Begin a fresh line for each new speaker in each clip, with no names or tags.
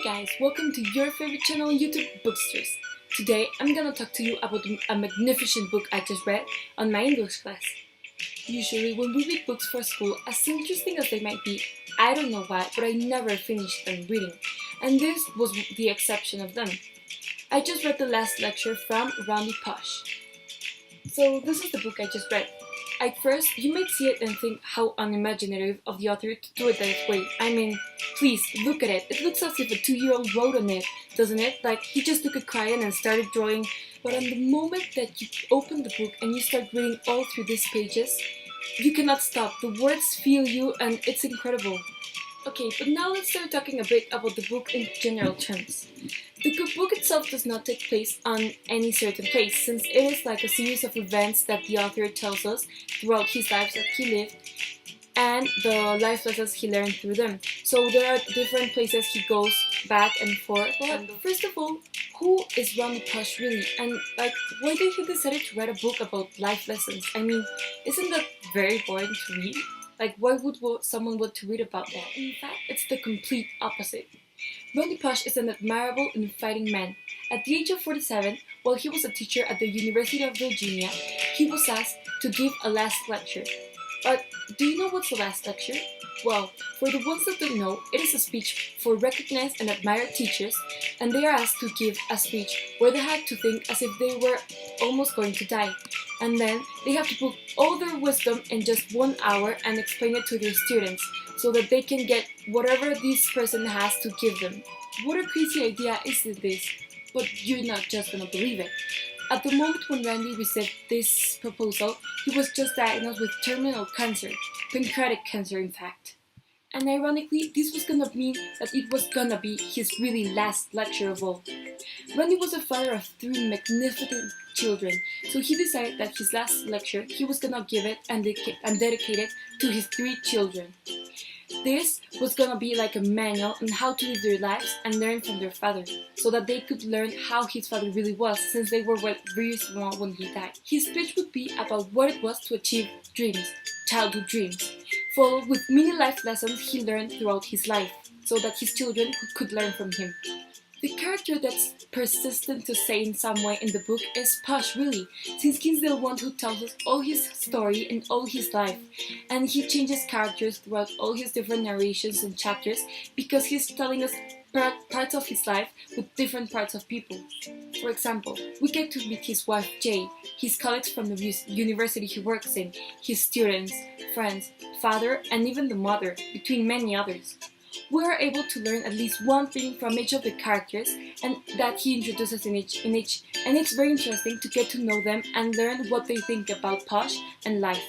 guys, welcome to your favorite channel on YouTube, Booksters. Today I'm gonna talk to you about a magnificent book I just read on my English class. Usually when we read books for school, as interesting as they might be, I don't know why, but I never finished them reading, and this was the exception of them. I just read the last lecture from Randy Posh. So this is the book I just read. At first, you might see it and think how unimaginative of the author to do it that way. I mean, please, look at it. It looks as if a 2-year-old wrote on it, doesn't it? Like, he just took a crayon and started drawing. But on the moment that you open the book and you start reading all through these pages, you cannot stop. The words feel you and it's incredible. Okay, but now let's start talking a bit about the book in general terms. The book itself does not take place on any certain place, since it is like a series of events that the author tells us throughout his life that he lived and the life lessons he learned through them. So there are different places he goes back and forth. But first of all, who is Randy Posh really? And why did he decide to write a book about life lessons? I mean, isn't that very boring to read? Why would someone want to read about that? In fact, it's the complete opposite. Randy Posh is an admirable and fighting man. At the age of 47, while he was a teacher at the University of Virginia, he was asked to give a last lecture. But do you know what's the last lecture? Well, for the ones that don't know, it is a speech for recognized and admired teachers, and they are asked to give a speech where they have to think as if they were almost going to die. And then they have to put all their wisdom in just 1 hour and explain it to their students, so that they can get whatever this person has to give them. What a crazy idea is this? But you're not just gonna believe it. At the moment when Randy received this proposal, he was just diagnosed with terminal cancer, pancreatic cancer in fact. And ironically, this was gonna mean that it was gonna be his really last lecture of all. Randy was a father of 3 magnificent children, so he decided that his last lecture he was gonna give it and dedicate it to his 3 children. This was gonna be like a manual on how to live their lives and learn from their father, so that they could learn how his father really was, since they were very small when he died. His speech would be about what it was to achieve dreams, childhood dreams, followed with many life lessons he learned throughout his life, so that his children could learn from him. The character that's persistent to say in some way in the book is Posh, really, since he's the one who tells us all his story and all his life, and he changes characters throughout all his different narrations and chapters because he's telling us parts of his life with different parts of people. For example, we get to meet his wife Jay, his colleagues from the university he works in, his students, friends, father, and even the mother, between many others. We are able to learn at least one thing from each of the characters and that he introduces in each, and it's very interesting to get to know them and learn what they think about Posh and life.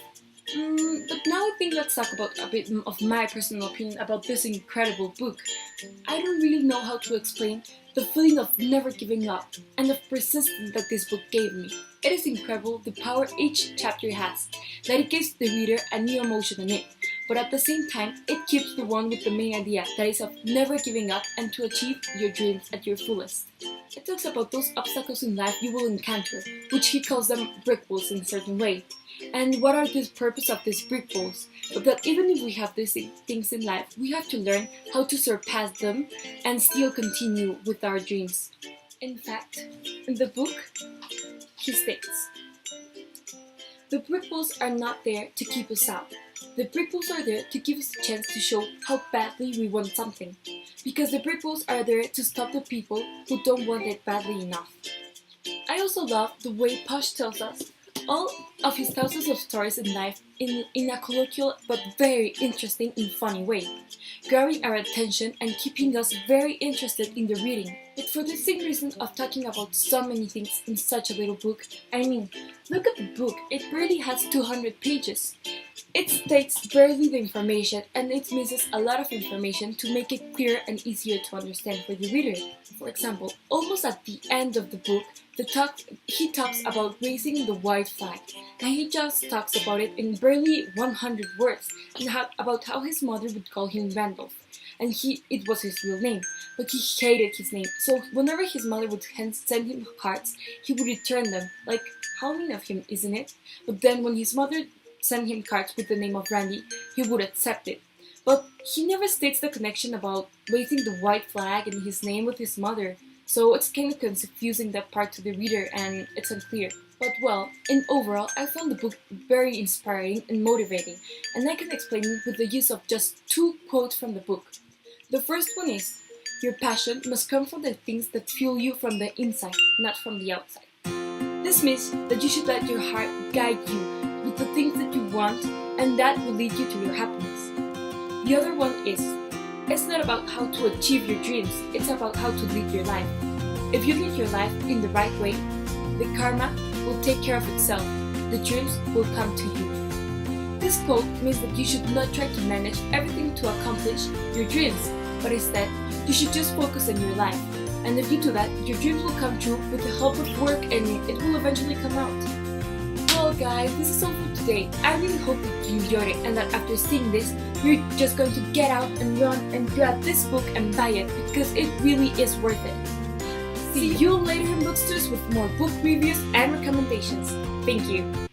But now I think let's talk about a bit of my personal opinion about this incredible book. I don't really know how to explain the feeling of never giving up and of persistence that this book gave me. It is incredible the power each chapter has, that it gives the reader a new emotion in it, but at the same time, it keeps the one with the main idea, that is of never giving up and to achieve your dreams at your fullest. It talks about those obstacles in life you will encounter, which he calls them brick walls in a certain way. And what are the purpose of these brick walls? But that even if we have these things in life, we have to learn how to surpass them and still continue with our dreams. In fact, in the book, he states, "The brick walls are not there to keep us out. The brick walls are there to give us a chance to show how badly we want something. Because the brick walls are there to stop the people who don't want it badly enough." I also love the way Posh tells us all of his thousands of stories in life in a colloquial but very interesting and funny way, grabbing our attention and keeping us very interested in the reading. But for the same reason of talking about so many things in such a little book, I mean, look at the book, it barely has 200 pages. It states barely the information and it misses a lot of information to make it clearer and easier to understand for the reader. For example, almost at the end of the book, he talks about raising the white flag, and he just talks about it in barely 100 words, and about how his mother would call him Randolph, and it was his real name, but he hated his name, so whenever his mother would send him cards, he would return them, like, how mean of him, isn't it? But then when his mother sent him cards with the name of Randy, he would accept it. but he never states the connection about raising the white flag and his name with his mother, so it's kind of confusing that part to the reader and it's unclear. But well, in overall, I found the book very inspiring and motivating, and I can explain it with the use of just 2 quotes from the book. The first one is, "Your passion must come from the things that fuel you from the inside, not from the outside." This means that you should let your heart guide you with the things that you want, and that will lead you to your happiness. The other one is, "It's not about how to achieve your dreams, it's about how to live your life. If you live your life in the right way, the karma will take care of itself. The dreams will come to you." This quote means that you should not try to manage everything to accomplish your dreams, but instead, you should just focus on your life. And if you do that, your dreams will come true with the help of work and it will eventually come out. Well guys, this is all for today. I really hope that you enjoyed it and that after seeing this, you're just going to get out and run and grab this book and buy it because it really is worth it. See you later in Bookstores with more book reviews and recommendations. Thank you.